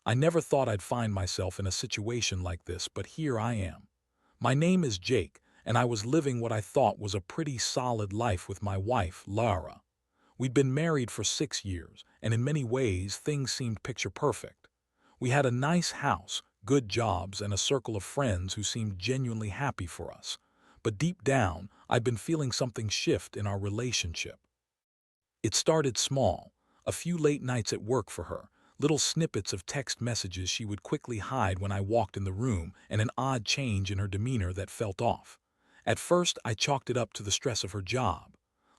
I never thought I'd find myself in a situation like this, but here I am. My name is Jake, and I was living what I thought was a pretty solid life with my wife, Lara. We'd been married for 6 years, and in many ways things seemed picture perfect. We had a nice house, good jobs, and a circle of friends who seemed genuinely happy for us. But deep down, I'd been feeling something shift in our relationship. It started small, a few late nights at work for her, little snippets of text messages she would quickly hide when I walked in the room, and an odd change in her demeanor that felt off. At first, I chalked it up to the stress of her job.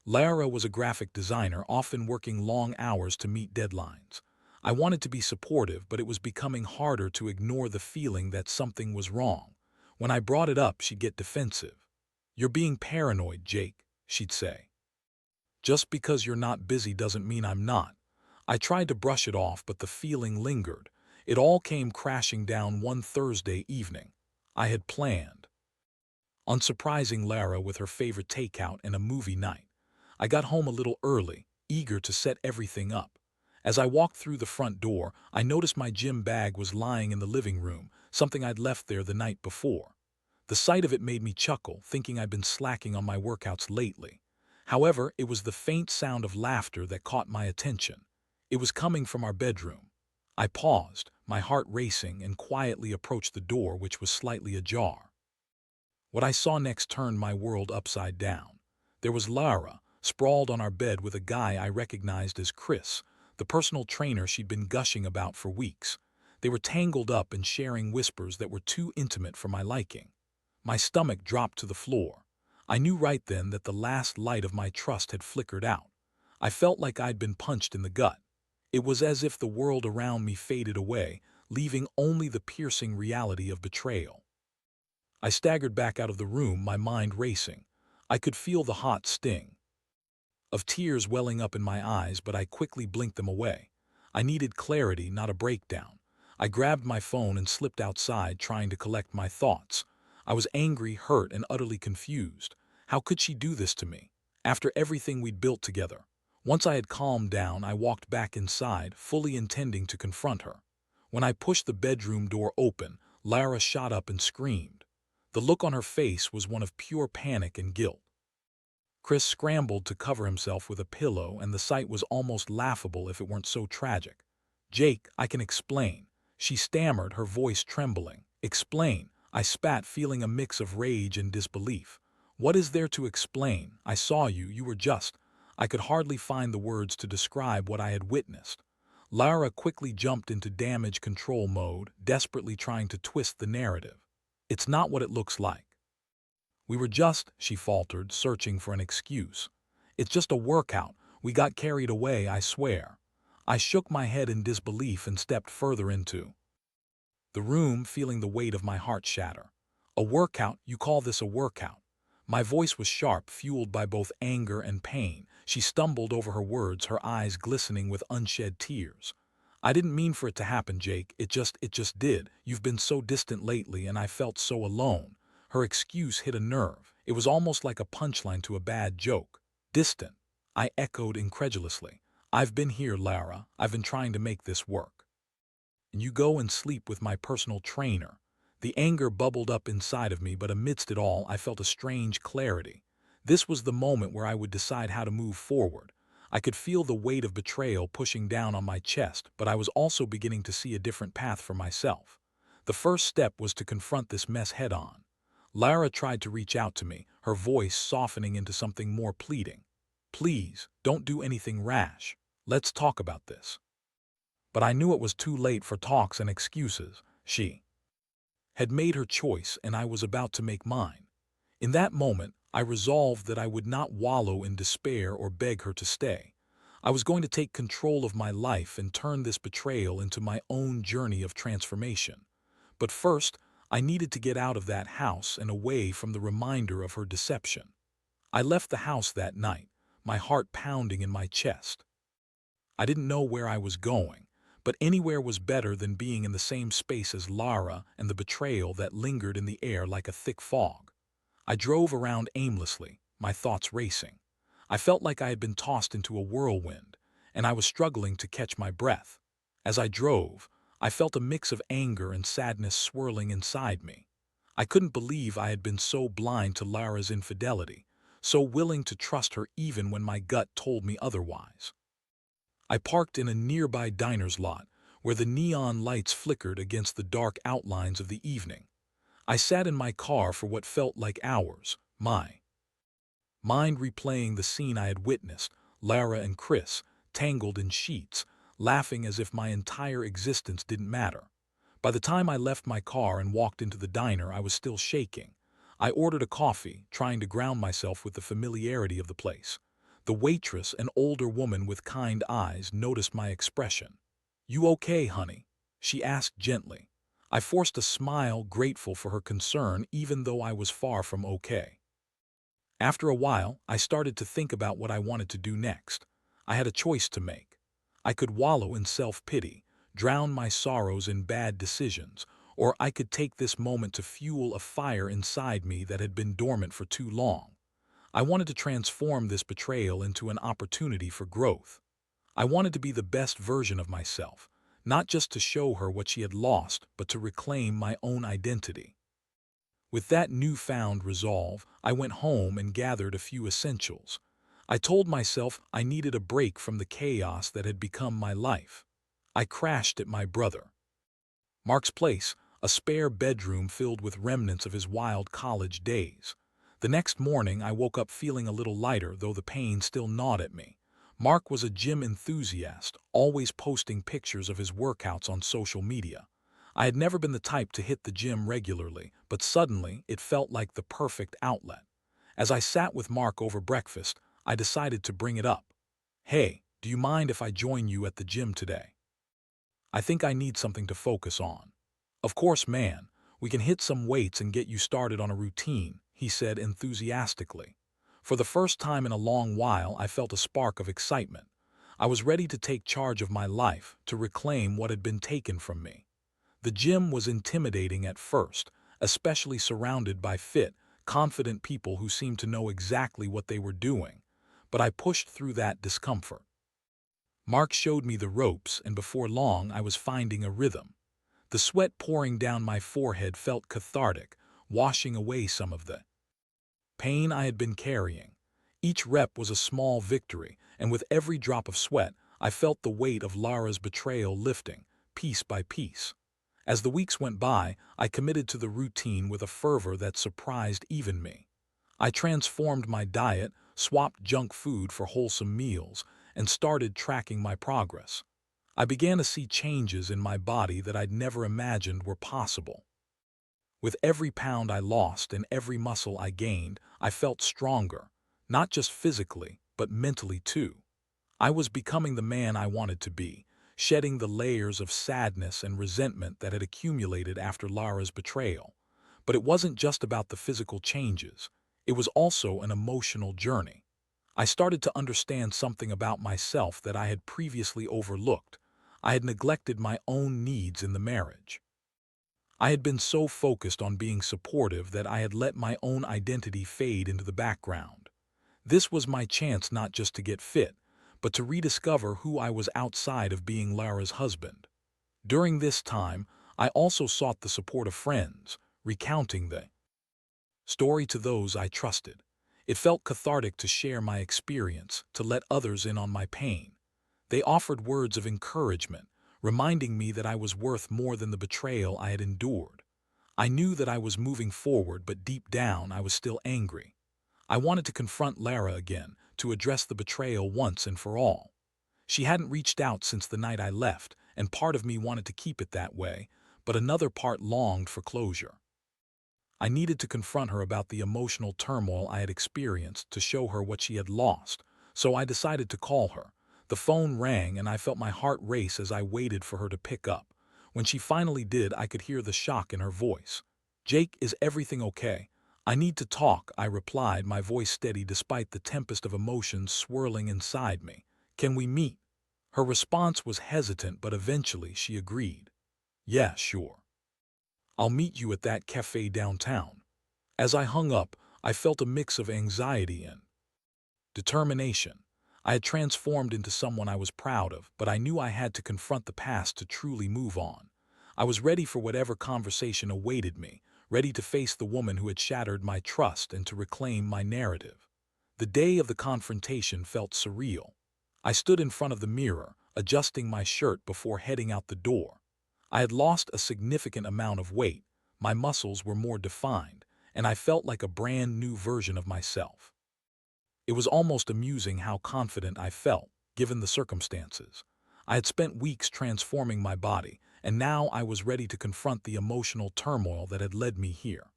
Lara was a graphic designer, often working long hours to meet deadlines. I wanted to be supportive, but it was becoming harder to ignore the feeling that something was wrong. When I brought it up, she'd get defensive. "You're being paranoid, Jake," she'd say. "Just because you're not busy doesn't mean I'm not." I tried to brush it off, but the feeling lingered. It all came crashing down one Thursday evening. I had planned on surprising Lara with her favorite takeout and a movie night. I got home a little early, eager to set everything up. As I walked through the front door, I noticed my gym bag was lying in the living room, something I'd left there the night before. The sight of it made me chuckle, thinking I'd been slacking on my workouts lately. However, it was the faint sound of laughter that caught my attention. It was coming from our bedroom. I paused, my heart racing, and quietly approached the door, which was slightly ajar. What I saw next turned my world upside down. There was Lara, sprawled on our bed with a guy I recognized as Chris, the personal trainer she'd been gushing about for weeks. They were tangled up and sharing whispers that were too intimate for my liking. My stomach dropped to the floor. I knew right then that the last light of my trust had flickered out. I felt like I'd been punched in the gut. It was as if the world around me faded away, leaving only the piercing reality of betrayal. I staggered back out of the room, my mind racing. I could feel the hot sting of tears welling up in my eyes, but I quickly blinked them away. I needed clarity, not a breakdown. I grabbed my phone and slipped outside, trying to collect my thoughts. I was angry, hurt, and utterly confused. How could she do this to me, after everything we'd built together? Once I had calmed down, I walked back inside, fully intending to confront her. When I pushed the bedroom door open, Lara shot up and screamed. The look on her face was one of pure panic and guilt. Chris scrambled to cover himself with a pillow, and the sight was almost laughable if it weren't so tragic. "Jake, I can explain," she stammered, her voice trembling. "Explain," I spat, feeling a mix of rage and disbelief. "What is there to explain? I saw you, you were just—" I could hardly find the words to describe what I had witnessed. Lara quickly jumped into damage control mode, desperately trying to twist the narrative. "It's not what it looks like. We were just," she faltered, searching for an excuse. "It's just a workout. We got carried away, I swear." I shook my head in disbelief and stepped further into the room, feeling the weight of my heart shatter. "A workout? You call this a workout?" My voice was sharp, fueled by both anger and pain. She stumbled over her words, her eyes glistening with unshed tears. "I didn't mean for it to happen, Jake. It just did. You've been so distant lately, and I felt so alone." Her excuse hit a nerve. It was almost like a punchline to a bad joke. "Distant?" I echoed incredulously. "I've been here, Lara. I've been trying to make this work. And you go and sleep with my personal trainer." The anger bubbled up inside of me, but amidst it all, I felt a strange clarity. This was the moment where I would decide how to move forward. I could feel the weight of betrayal pushing down on my chest, but I was also beginning to see a different path for myself. The first step was to confront this mess head-on. Lara tried to reach out to me, her voice softening into something more pleading. "Please, don't do anything rash. Let's talk about this." But I knew it was too late for talks and excuses. She had made her choice, and I was about to make mine. In that moment, I resolved that I would not wallow in despair or beg her to stay. I was going to take control of my life and turn this betrayal into my own journey of transformation. But first, I needed to get out of that house and away from the reminder of her deception. I left the house that night, my heart pounding in my chest. I didn't know where I was going, but anywhere was better than being in the same space as Lara and the betrayal that lingered in the air like a thick fog. I drove around aimlessly, my thoughts racing. I felt like I had been tossed into a whirlwind, and I was struggling to catch my breath. As I drove, I felt a mix of anger and sadness swirling inside me. I couldn't believe I had been so blind to Lara's infidelity, so willing to trust her even when my gut told me otherwise. I parked in a nearby diner's lot, where the neon lights flickered against the dark outlines of the evening. I sat in my car for what felt like hours, my mind replaying the scene I had witnessed, Lara and Chris, tangled in sheets, laughing as if my entire existence didn't matter. By the time I left my car and walked into the diner, I was still shaking. I ordered a coffee, trying to ground myself with the familiarity of the place. The waitress, an older woman with kind eyes, noticed my expression. "You okay, honey?" she asked gently. I forced a smile, grateful for her concern, even though I was far from okay. After a while, I started to think about what I wanted to do next. I had a choice to make. I could wallow in self-pity, drown my sorrows in bad decisions, or I could take this moment to fuel a fire inside me that had been dormant for too long. I wanted to transform this betrayal into an opportunity for growth. I wanted to be the best version of myself, not just to show her what she had lost, but to reclaim my own identity. With that newfound resolve, I went home and gathered a few essentials. I told myself I needed a break from the chaos that had become my life. I crashed at my brother Mark's place, a spare bedroom filled with remnants of his wild college days. The next morning, I woke up feeling a little lighter, though the pain still gnawed at me. Mark was a gym enthusiast, always posting pictures of his workouts on social media. I had never been the type to hit the gym regularly, but suddenly it felt like the perfect outlet. As I sat with Mark over breakfast, I decided to bring it up. "Hey, do you mind if I join you at the gym today? I think I need something to focus on." "Of course, man. We can hit some weights and get you started on a routine," he said enthusiastically. For the first time in a long while, I felt a spark of excitement. I was ready to take charge of my life, to reclaim what had been taken from me. The gym was intimidating at first, especially surrounded by fit, confident people who seemed to know exactly what they were doing. But I pushed through that discomfort. Mark showed me the ropes, and before long I was finding a rhythm. The sweat pouring down my forehead felt cathartic, washing away some of the pain I had been carrying. Each rep was a small victory, and with every drop of sweat, I felt the weight of Lara's betrayal lifting, piece by piece. As the weeks went by, I committed to the routine with a fervor that surprised even me. I transformed my diet, swapped junk food for wholesome meals, and started tracking my progress. I began to see changes in my body that I'd never imagined were possible. With every pound I lost and every muscle I gained, I felt stronger, not just physically, but mentally too. I was becoming the man I wanted to be, shedding the layers of sadness and resentment that had accumulated after Lara's betrayal. But it wasn't just about the physical changes. It was also an emotional journey. I started to understand something about myself that I had previously overlooked. I had neglected my own needs in the marriage. I had been so focused on being supportive that I had let my own identity fade into the background. This was my chance not just to get fit, but to rediscover who I was outside of being Lara's husband. During this time, I also sought the support of friends, recounting the story to those I trusted. It felt cathartic to share my experience, to let others in on my pain. They offered words of encouragement, reminding me that I was worth more than the betrayal I had endured. I knew that I was moving forward, but deep down I was still angry. I wanted to confront Lara again, to address the betrayal once and for all. She hadn't reached out since the night I left, and part of me wanted to keep it that way, but another part longed for closure. I needed to confront her about the emotional turmoil I had experienced, to show her what she had lost, so I decided to call her. The phone rang and I felt my heart race as I waited for her to pick up. When she finally did, I could hear the shock in her voice. "Jake, is everything okay? I need to talk," I replied, my voice steady despite the tempest of emotions swirling inside me. "Can we meet?" Her response was hesitant, but eventually she agreed. "Yeah, sure. I'll meet you at that cafe downtown." As I hung up, I felt a mix of anxiety and determination. I had transformed into someone I was proud of, but I knew I had to confront the past to truly move on. I was ready for whatever conversation awaited me, ready to face the woman who had shattered my trust and to reclaim my narrative. The day of the confrontation felt surreal. I stood in front of the mirror, adjusting my shirt before heading out the door. I had lost a significant amount of weight, my muscles were more defined, and I felt like a brand new version of myself. It was almost amusing how confident I felt, given the circumstances. I had spent weeks transforming my body, and now I was ready to confront the emotional turmoil that had led me here.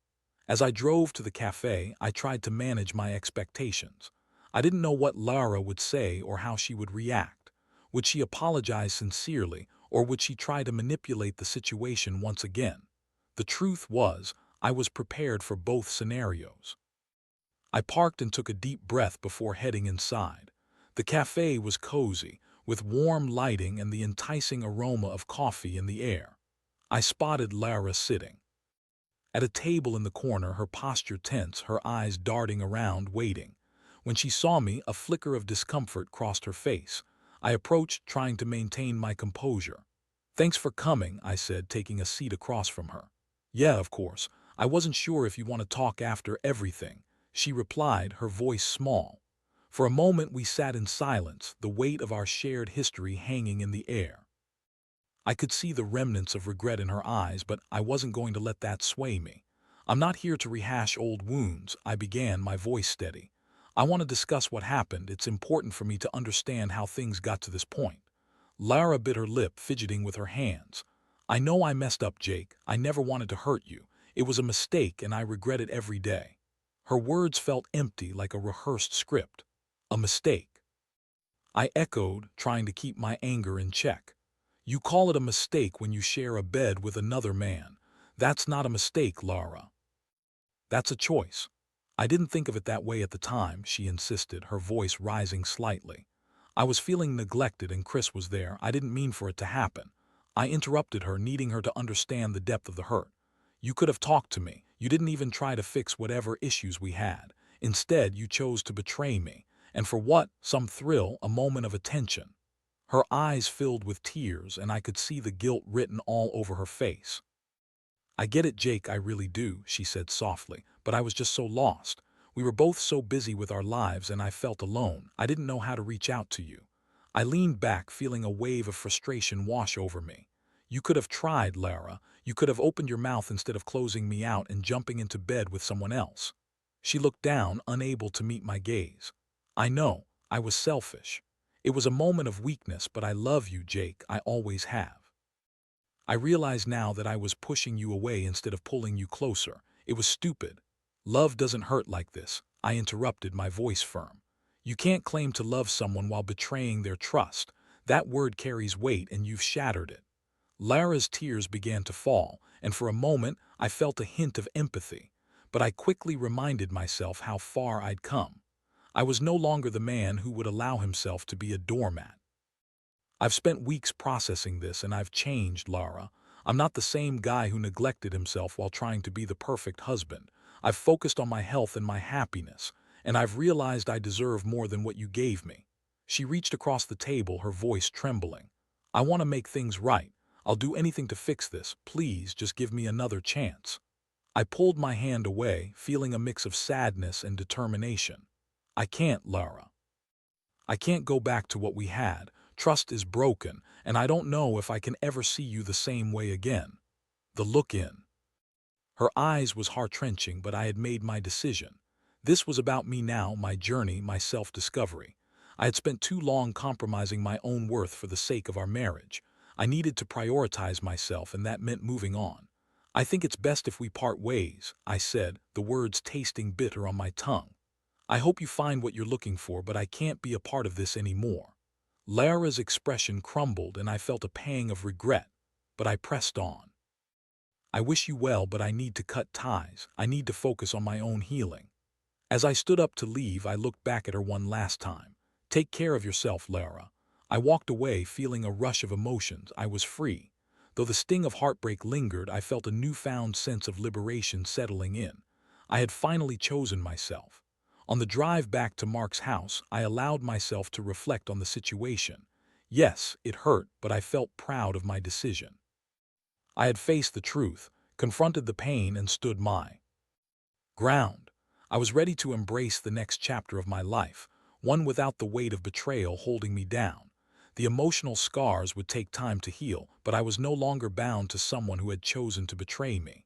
As I drove to the cafe, I tried to manage my expectations. I didn't know what Lara would say or how she would react. Would she apologize sincerely, or would she try to manipulate the situation once again? The truth was, I was prepared for both scenarios. I parked and took a deep breath before heading inside. The cafe was cozy, with warm lighting and the enticing aroma of coffee in the air. I spotted Lara sitting at a table in the corner, her posture tense, her eyes darting around, waiting. When she saw me, a flicker of discomfort crossed her face. I approached, trying to maintain my composure. "Thanks for coming," I said, taking a seat across from her. "Yeah, of course. I wasn't sure if you want to talk after everything," she replied, her voice small. For a moment we sat in silence, the weight of our shared history hanging in the air. I could see the remnants of regret in her eyes, but I wasn't going to let that sway me. "I'm not here to rehash old wounds," I began, my voice steady. "I want to discuss what happened. It's important for me to understand how things got to this point." Lara bit her lip, fidgeting with her hands. "I know I messed up, Jake. I never wanted to hurt you. It was a mistake, and I regret it every day." Her words felt empty, like a rehearsed script. "A mistake?" I echoed, trying to keep my anger in check. "You call it a mistake when you share a bed with another man. That's not a mistake, Lara. That's a choice." "I didn't think of it that way at the time," she insisted, her voice rising slightly. "I was feeling neglected and Chris was there. I didn't mean for it to happen." I interrupted her, needing her to understand the depth of the hurt. "You could have talked to me. You didn't even try to fix whatever issues we had. Instead, you chose to betray me. And for what? Some thrill, a moment of attention." Her eyes filled with tears, and I could see the guilt written all over her face. "I get it, Jake, I really do," she said softly, "but I was just so lost. We were both so busy with our lives and I felt alone. I didn't know how to reach out to you." I leaned back, feeling a wave of frustration wash over me. "You could have tried, Lara. You could have opened your mouth instead of closing me out and jumping into bed with someone else." She looked down, unable to meet my gaze. "I know, I was selfish. It was a moment of weakness, but I love you, Jake. I always have. I realize now that I was pushing you away instead of pulling you closer. It was stupid." "Love doesn't hurt like this," I interrupted, my voice firm. "You can't claim to love someone while betraying their trust. That word carries weight and you've shattered it." Lara's tears began to fall, and for a moment I felt a hint of empathy. But I quickly reminded myself how far I'd come. I was no longer the man who would allow himself to be a doormat. "I've spent weeks processing this and I've changed, Lara. I'm not the same guy who neglected himself while trying to be the perfect husband. I've focused on my health and my happiness, and I've realized I deserve more than what you gave me." She reached across the table, her voice trembling. "I want to make things right. I'll do anything to fix this. Please just give me another chance." I pulled my hand away, feeling a mix of sadness and determination. "I can't, Lara. I can't go back to what we had. Trust is broken, and I don't know if I can ever see you the same way again." The look in her eyes was heart-wrenching, but I had made my decision. This was about me now, my journey, my self-discovery. I had spent too long compromising my own worth for the sake of our marriage. I needed to prioritize myself, and that meant moving on. "I think it's best if we part ways," I said, the words tasting bitter on my tongue. "I hope you find what you're looking for, but I can't be a part of this anymore." Lara's expression crumbled, and I felt a pang of regret, but I pressed on. "I wish you well, but I need to cut ties. I need to focus on my own healing." As I stood up to leave, I looked back at her one last time. "Take care of yourself, Lara." I walked away, feeling a rush of emotions. I was free. Though the sting of heartbreak lingered, I felt a newfound sense of liberation settling in. I had finally chosen myself. On the drive back to Mark's house, I allowed myself to reflect on the situation. Yes, it hurt, but I felt proud of my decision. I had faced the truth, confronted the pain, and stood my ground. I was ready to embrace the next chapter of my life, one without the weight of betrayal holding me down. The emotional scars would take time to heal, but I was no longer bound to someone who had chosen to betray me.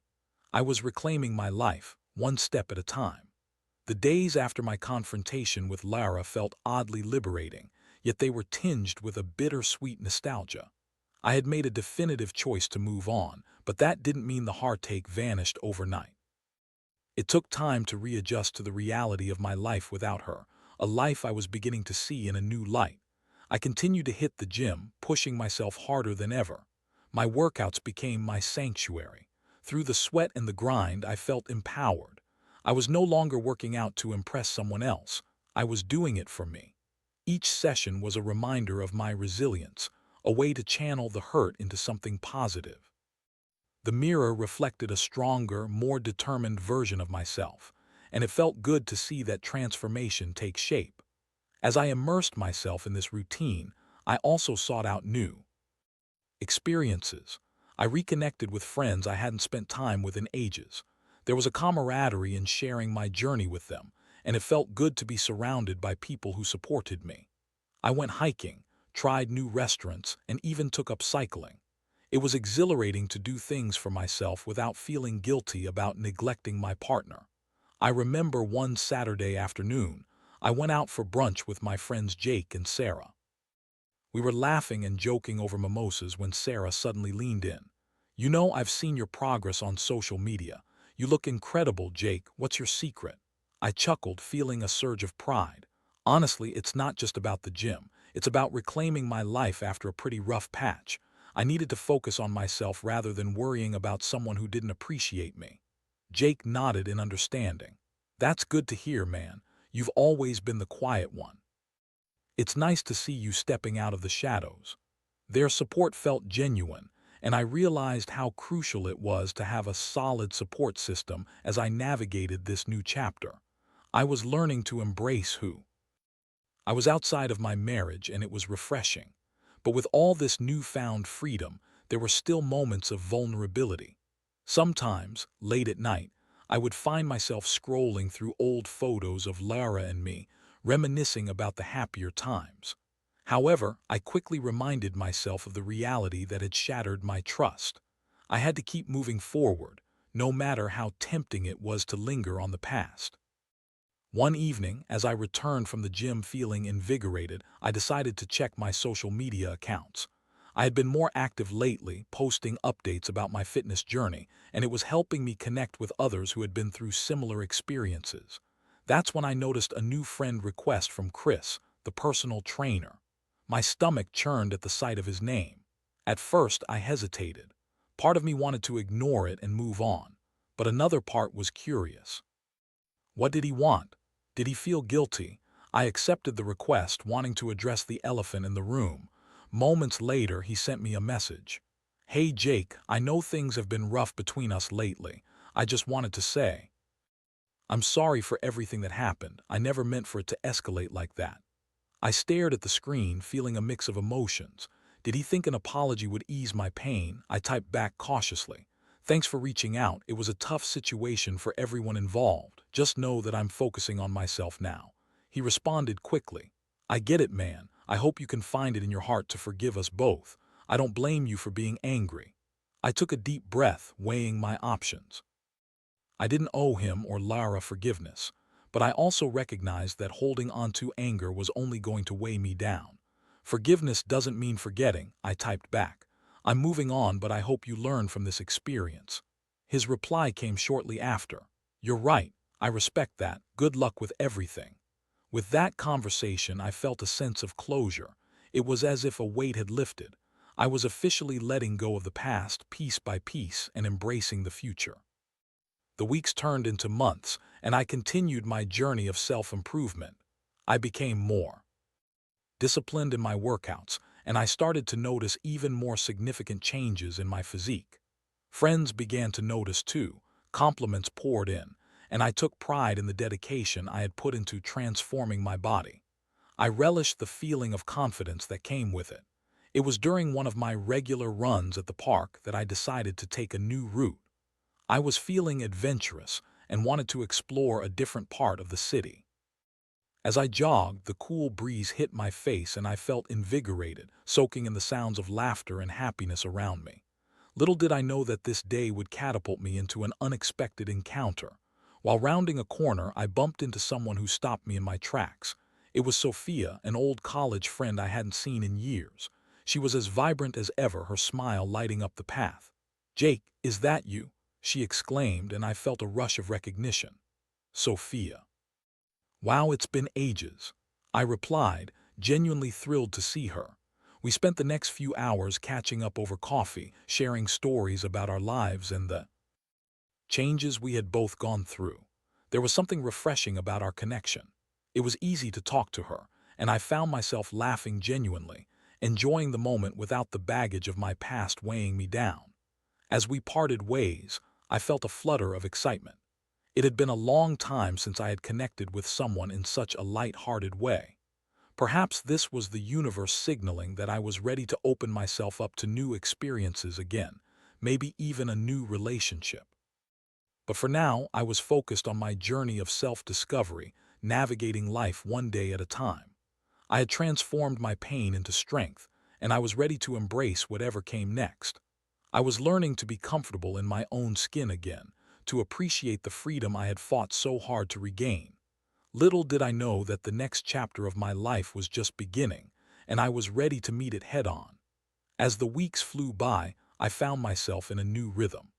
I was reclaiming my life, one step at a time. The days after my confrontation with Lara felt oddly liberating, yet they were tinged with a bittersweet nostalgia. I had made a definitive choice to move on, but that didn't mean the heartache vanished overnight. It took time to readjust to the reality of my life without her, a life I was beginning to see in a new light. I continued to hit the gym, pushing myself harder than ever. My workouts became my sanctuary. Through the sweat and the grind, I felt empowered. I was no longer working out to impress someone else. I was doing it for me. Each session was a reminder of my resilience, a way to channel the hurt into something positive. The mirror reflected a stronger, more determined version of myself, and it felt good to see that transformation take shape. As I immersed myself in this routine, I also sought out new experiences. I reconnected with friends I hadn't spent time with in ages. There was a camaraderie in sharing my journey with them, and it felt good to be surrounded by people who supported me. I went hiking, tried new restaurants, and even took up cycling. It was exhilarating to do things for myself without feeling guilty about neglecting my partner. I remember one Saturday afternoon, I went out for brunch with my friends Jake and Sarah. We were laughing and joking over mimosas when Sarah suddenly leaned in. "You know, I've seen your progress on social media. You look incredible, Jake. What's your secret?" I chuckled, feeling a surge of pride. Honestly, it's not just about the gym. It's about reclaiming my life after a pretty rough patch. I needed to focus on myself rather than worrying about someone who didn't appreciate me. Jake nodded in understanding. "That's good to hear, man. You've always been the quiet one. It's nice to see you stepping out of the shadows." Their support felt genuine, and I realized how crucial it was to have a solid support system as I navigated this new chapter. I was learning to embrace who I was outside of my marriage, and it was refreshing. But with all this newfound freedom, there were still moments of vulnerability. Sometimes, late at night, I would find myself scrolling through old photos of Lara and me, reminiscing about the happier times. However, I quickly reminded myself of the reality that had shattered my trust. I had to keep moving forward, no matter how tempting it was to linger on the past. One evening, as I returned from the gym feeling invigorated, I decided to check my social media accounts. I had been more active lately, posting updates about my fitness journey, and it was helping me connect with others who had been through similar experiences. That's when I noticed a new friend request from Chris, the personal trainer. My stomach churned at the sight of his name. At first, I hesitated. Part of me wanted to ignore it and move on, but another part was curious. What did he want? Did he feel guilty? I accepted the request, wanting to address the elephant in the room. Moments later, he sent me a message. "Hey Jake, I know things have been rough between us lately. I just wanted to say, I'm sorry for everything that happened. I never meant for it to escalate like that." I stared at the screen, feeling a mix of emotions. Did he think an apology would ease my pain? I typed back cautiously. "Thanks for reaching out. It was a tough situation for everyone involved. Just know that I'm focusing on myself now." He responded quickly. "I get it, man. I hope you can find it in your heart to forgive us both. I don't blame you for being angry." I took a deep breath, weighing my options. I didn't owe him or Lara forgiveness, but I also recognized that holding on to anger was only going to weigh me down. "Forgiveness doesn't mean forgetting," I typed back. "I'm moving on, but I hope you learn from this experience." His reply came shortly after. "You're right. I respect that. Good luck with everything." With that conversation, I felt a sense of closure. It was as if a weight had lifted. I was officially letting go of the past piece by piece and embracing the future. The weeks turned into months, and I continued my journey of self-improvement. I became more disciplined in my workouts, and I started to notice even more significant changes in my physique. Friends began to notice too, compliments poured in, and I took pride in the dedication I had put into transforming my body. I relished the feeling of confidence that came with it. It was during one of my regular runs at the park that I decided to take a new route. I was feeling adventurous and wanted to explore a different part of the city. As I jogged, the cool breeze hit my face and I felt invigorated, soaking in the sounds of laughter and happiness around me. Little did I know that this day would catapult me into an unexpected encounter. While rounding a corner, I bumped into someone who stopped me in my tracks. It was Sophia, an old college friend I hadn't seen in years. She was as vibrant as ever, her smile lighting up the path. "Jake, is that you?" she exclaimed, and I felt a rush of recognition. "Sophia. Wow, it's been ages," I replied, genuinely thrilled to see her. We spent the next few hours catching up over coffee, sharing stories about our lives and the changes we had both gone through. There was something refreshing about our connection. It was easy to talk to her, and I found myself laughing genuinely, enjoying the moment without the baggage of my past weighing me down. As we parted ways, I felt a flutter of excitement. It had been a long time since I had connected with someone in such a light-hearted way. Perhaps this was the universe signaling that I was ready to open myself up to new experiences again, maybe even a new relationship. But for now, I was focused on my journey of self-discovery, navigating life one day at a time. I had transformed my pain into strength, and I was ready to embrace whatever came next. I was learning to be comfortable in my own skin again, to appreciate the freedom I had fought so hard to regain. Little did I know that the next chapter of my life was just beginning, and I was ready to meet it head-on. As the weeks flew by, I found myself in a new rhythm.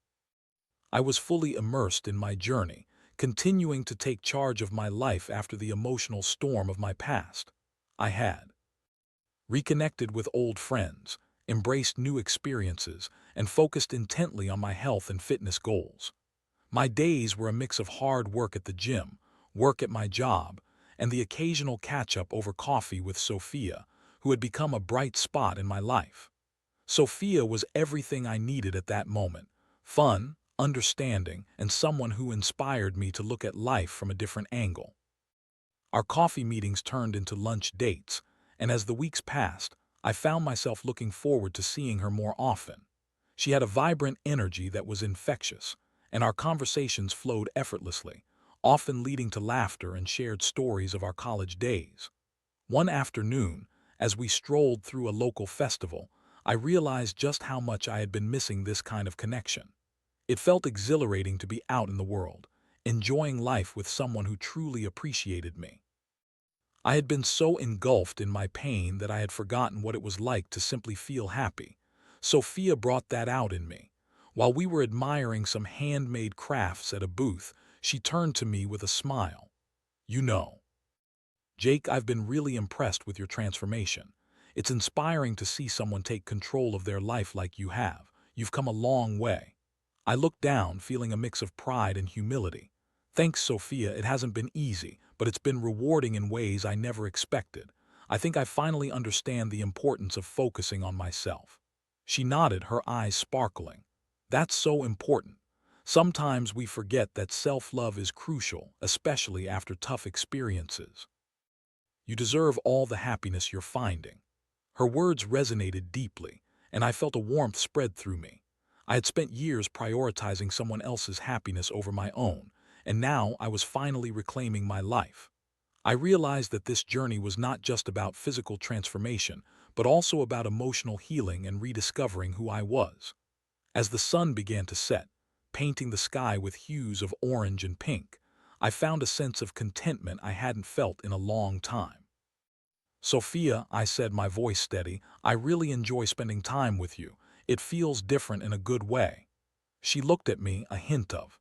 I was fully immersed in my journey, continuing to take charge of my life after the emotional storm of my past. I had reconnected with old friends, embraced new experiences, and focused intently on my health and fitness goals. My days were a mix of hard work at the gym, work at my job, and the occasional catch-up over coffee with Sophia, who had become a bright spot in my life. Sophia was everything I needed at that moment: fun, understanding, and someone who inspired me to look at life from a different angle. Our coffee meetings turned into lunch dates, and as the weeks passed, I found myself looking forward to seeing her more often. She had a vibrant energy that was infectious, and our conversations flowed effortlessly, often leading to laughter and shared stories of our college days. One afternoon, as we strolled through a local festival, I realized just how much I had been missing this kind of connection. It felt exhilarating to be out in the world, enjoying life with someone who truly appreciated me. I had been so engulfed in my pain that I had forgotten what it was like to simply feel happy. Sophia brought that out in me. While we were admiring some handmade crafts at a booth, she turned to me with a smile. "You know, Jake, I've been really impressed with your transformation. It's inspiring to see someone take control of their life like you have. You've come a long way." I looked down, feeling a mix of pride and humility. "Thanks, Sophia, it hasn't been easy, but it's been rewarding in ways I never expected. I think I finally understand the importance of focusing on myself." She nodded, her eyes sparkling. "That's so important. Sometimes we forget that self-love is crucial, especially after tough experiences. You deserve all the happiness you're finding." Her words resonated deeply, and I felt a warmth spread through me. I had spent years prioritizing someone else's happiness over my own, and now I was finally reclaiming my life. I realized that this journey was not just about physical transformation, but also about emotional healing and rediscovering who I was. As the sun began to set, painting the sky with hues of orange and pink, I found a sense of contentment I hadn't felt in a long time. "Sophia," I said, my voice steady, "I really enjoy spending time with you. It feels different in a good way." She looked at me, a hint of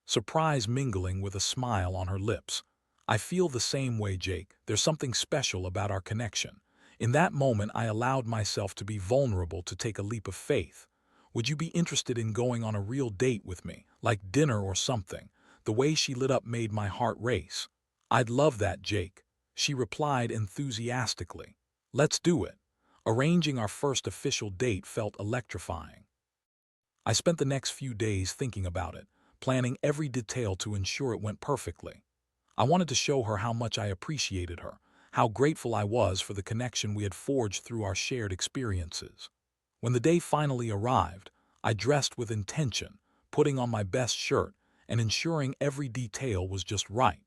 surprise mingling with a smile on her lips. "I feel the same way, Jake. There's something special about our connection." In that moment, I allowed myself to be vulnerable, to take a leap of faith. "Would you be interested in going on a real date with me, like dinner or something?" The way she lit up made my heart race. "I'd love that, Jake," she replied enthusiastically. "Let's do it." Arranging our first official date felt electrifying. I spent the next few days thinking about it, planning every detail to ensure it went perfectly. I wanted to show her how much I appreciated her, how grateful I was for the connection we had forged through our shared experiences. When the day finally arrived, I dressed with intention, putting on my best shirt and ensuring every detail was just right.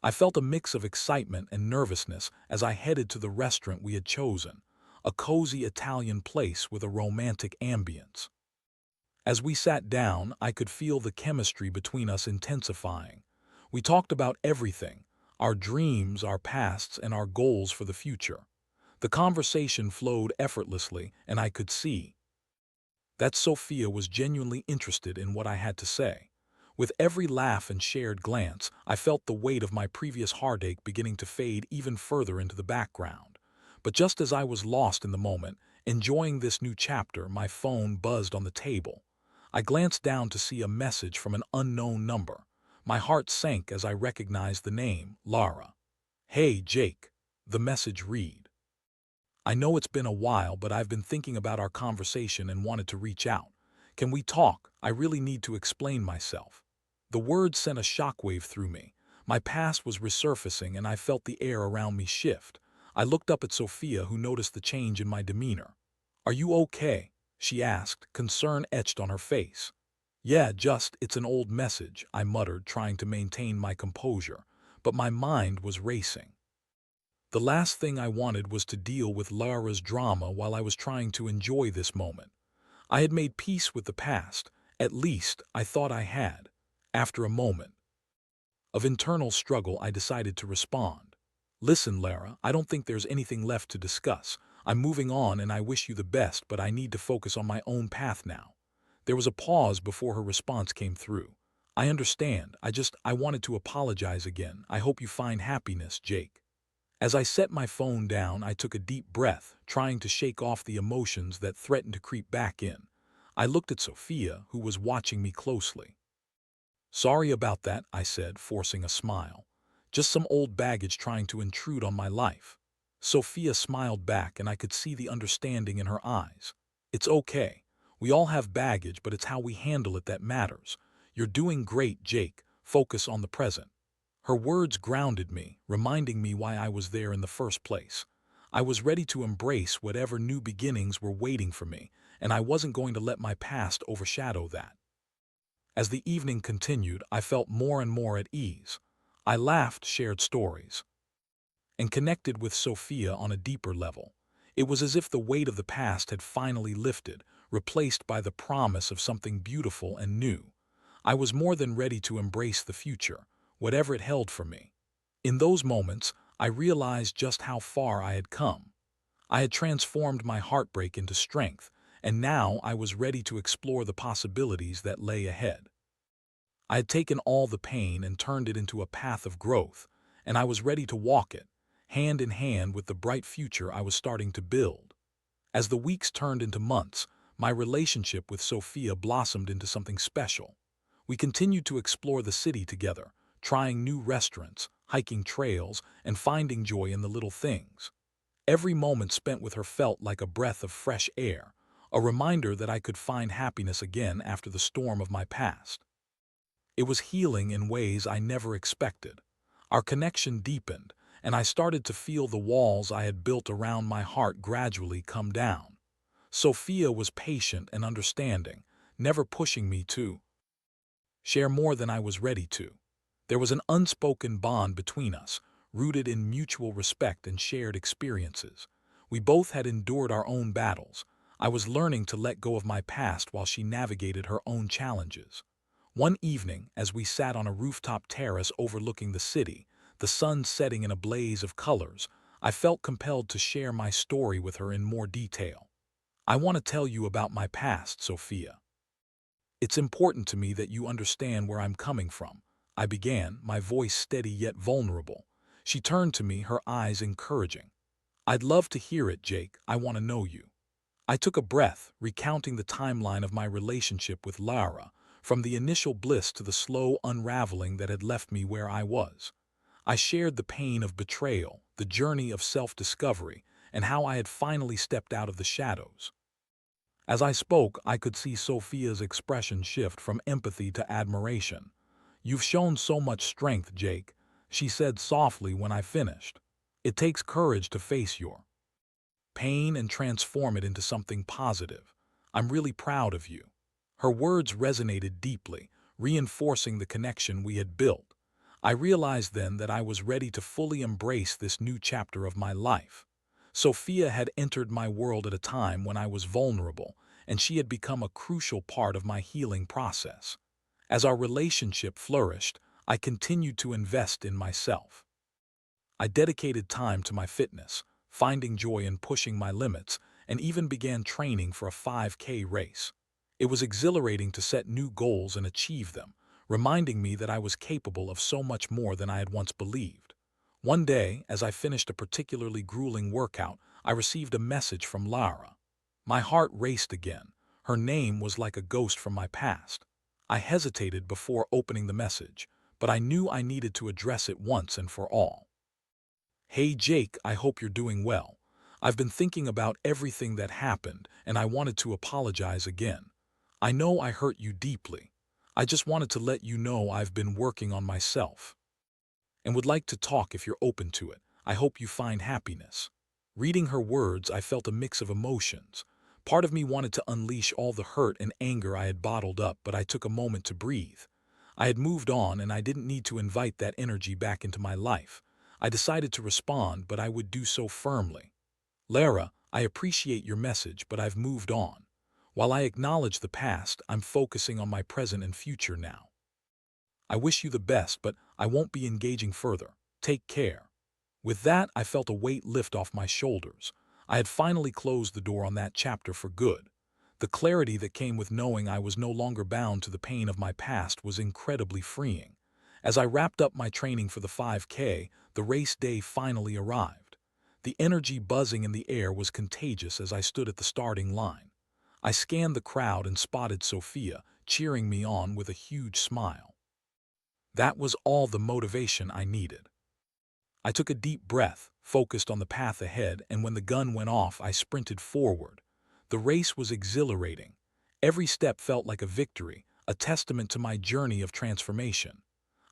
I felt a mix of excitement and nervousness as I headed to the restaurant we had chosen, a cozy Italian place with a romantic ambience. As we sat down, I could feel the chemistry between us intensifying. We talked about everything, our dreams, our pasts, and our goals for the future. The conversation flowed effortlessly, and I could see that Sophia was genuinely interested in what I had to say. With every laugh and shared glance, I felt the weight of my previous heartache beginning to fade even further into the background. But just as I was lost in the moment, enjoying this new chapter, my phone buzzed on the table. I glanced down to see a message from an unknown number. My heart sank as I recognized the name, Lara. "Hey, Jake," the message read. "I know it's been a while, but I've been thinking about our conversation and wanted to reach out. Can we talk? I really need to explain myself." The words sent a shockwave through me. My past was resurfacing and I felt the air around me shift. I looked up at Sophia, who noticed the change in my demeanor. "Are you okay?" she asked, concern etched on her face. "Yeah, it's an old message," I muttered, trying to maintain my composure, but my mind was racing. The last thing I wanted was to deal with Lara's drama while I was trying to enjoy this moment. I had made peace with the past, at least I thought I had. After a moment of internal struggle, I decided to respond. "Listen, Lara, I don't think there's anything left to discuss. I'm moving on and I wish you the best, but I need to focus on my own path now." There was a pause before her response came through. "I understand. I wanted to apologize again. I hope you find happiness, Jake." As I set my phone down, I took a deep breath, trying to shake off the emotions that threatened to creep back in. I looked at Sophia, who was watching me closely. "Sorry about that," I said, forcing a smile. "Just some old baggage trying to intrude on my life." Sophia smiled back, and I could see the understanding in her eyes. "It's okay. We all have baggage, but it's how we handle it that matters. You're doing great, Jake. Focus on the present." Her words grounded me, reminding me why I was there in the first place. I was ready to embrace whatever new beginnings were waiting for me, and I wasn't going to let my past overshadow that. As the evening continued, I felt more and more at ease. I laughed, shared stories, and connected with Sophia on a deeper level. It was as if the weight of the past had finally lifted, replaced by the promise of something beautiful and new. I was more than ready to embrace the future, whatever it held for me. In those moments, I realized just how far I had come. I had transformed my heartbreak into strength, and now I was ready to explore the possibilities that lay ahead. I had taken all the pain and turned it into a path of growth, and I was ready to walk it, hand in hand with the bright future I was starting to build. As the weeks turned into months, my relationship with Sophia blossomed into something special. We continued to explore the city together, trying new restaurants, hiking trails, and finding joy in the little things. Every moment spent with her felt like a breath of fresh air, a reminder that I could find happiness again after the storm of my past. It was healing in ways I never expected. Our connection deepened, and I started to feel the walls I had built around my heart gradually come down. Sophia was patient and understanding, never pushing me to share more than I was ready to. There was an unspoken bond between us, rooted in mutual respect and shared experiences. We both had endured our own battles. I was learning to let go of my past while she navigated her own challenges. One evening, as we sat on a rooftop terrace overlooking the city, the sun setting in a blaze of colors, I felt compelled to share my story with her in more detail. "I want to tell you about my past, Sophia. It's important to me that you understand where I'm coming from," I began, my voice steady yet vulnerable. She turned to me, her eyes encouraging. "I'd love to hear it, Jake. I want to know you." I took a breath, recounting the timeline of my relationship with Lara, from the initial bliss to the slow unraveling that had left me where I was. I shared the pain of betrayal, the journey of self-discovery, and how I had finally stepped out of the shadows. As I spoke, I could see Sophia's expression shift from empathy to admiration. "You've shown so much strength, Jake," she said softly when I finished. It takes courage to face your pain and transform it into something positive. I'm really proud of you." Her words resonated deeply, reinforcing the connection we had built. I realized then that I was ready to fully embrace this new chapter of my life. Sophia had entered my world at a time when I was vulnerable, and she had become a crucial part of my healing process. As our relationship flourished, I continued to invest in myself. I dedicated time to my fitness, finding joy in pushing my limits, and even began training for a 5K race. It was exhilarating to set new goals and achieve them, reminding me that I was capable of so much more than I had once believed. One day, as I finished a particularly grueling workout, I received a message from Lara. My heart raced again. Her name was like a ghost from my past. I hesitated before opening the message, but I knew I needed to address it once and for all. "Hey Jake, I hope you're doing well. I've been thinking about everything that happened, and I wanted to apologize again. I know I hurt you deeply. I just wanted to let you know I've been working on myself and would like to talk if you're open to it. I hope you find happiness." Reading her words, I felt a mix of emotions. Part of me wanted to unleash all the hurt and anger I had bottled up, but I took a moment to breathe. I had moved on, and I didn't need to invite that energy back into my life. I decided to respond, but I would do so firmly. "Lara, I appreciate your message, but I've moved on. While I acknowledge the past, I'm focusing on my present and future now. I wish you the best, but I won't be engaging further. Take care." With that, I felt a weight lift off my shoulders. I had finally closed the door on that chapter for good. The clarity that came with knowing I was no longer bound to the pain of my past was incredibly freeing. As I wrapped up my training for the 5K, the race day finally arrived. The energy buzzing in the air was contagious as I stood at the starting line. I scanned the crowd and spotted Sophia, cheering me on with a huge smile. That was all the motivation I needed. I took a deep breath, focused on the path ahead, and when the gun went off, I sprinted forward. The race was exhilarating. Every step felt like a victory, a testament to my journey of transformation.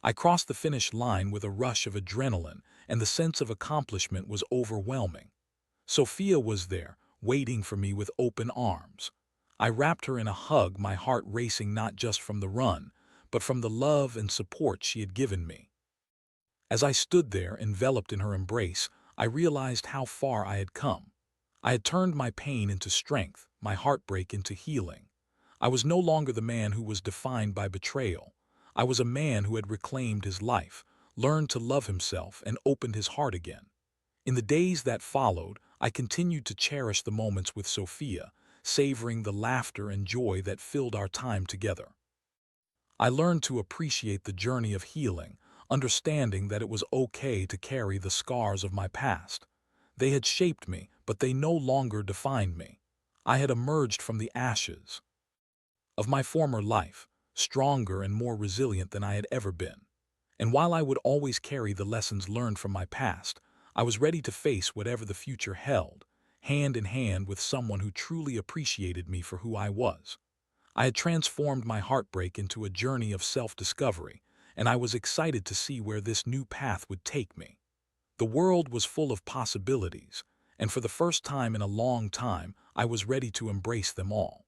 I crossed the finish line with a rush of adrenaline, and the sense of accomplishment was overwhelming. Sophia was there, waiting for me with open arms. I wrapped her in a hug, my heart racing not just from the run, but from the love and support she had given me. As I stood there, enveloped in her embrace, I realized how far I had come. I had turned my pain into strength, my heartbreak into healing. I was no longer the man who was defined by betrayal. I was a man who had reclaimed his life, learned to love himself, and opened his heart again. In the days that followed, I continued to cherish the moments with Sophia, savoring the laughter and joy that filled our time together. I learned to appreciate the journey of healing, understanding that it was okay to carry the scars of my past. They had shaped me, but they no longer defined me. I had emerged from the ashes of my former life, stronger and more resilient than I had ever been. And while I would always carry the lessons learned from my past, I was ready to face whatever the future held, hand in hand with someone who truly appreciated me for who I was. I had transformed my heartbreak into a journey of self-discovery, and I was excited to see where this new path would take me. The world was full of possibilities, and for the first time in a long time, I was ready to embrace them all.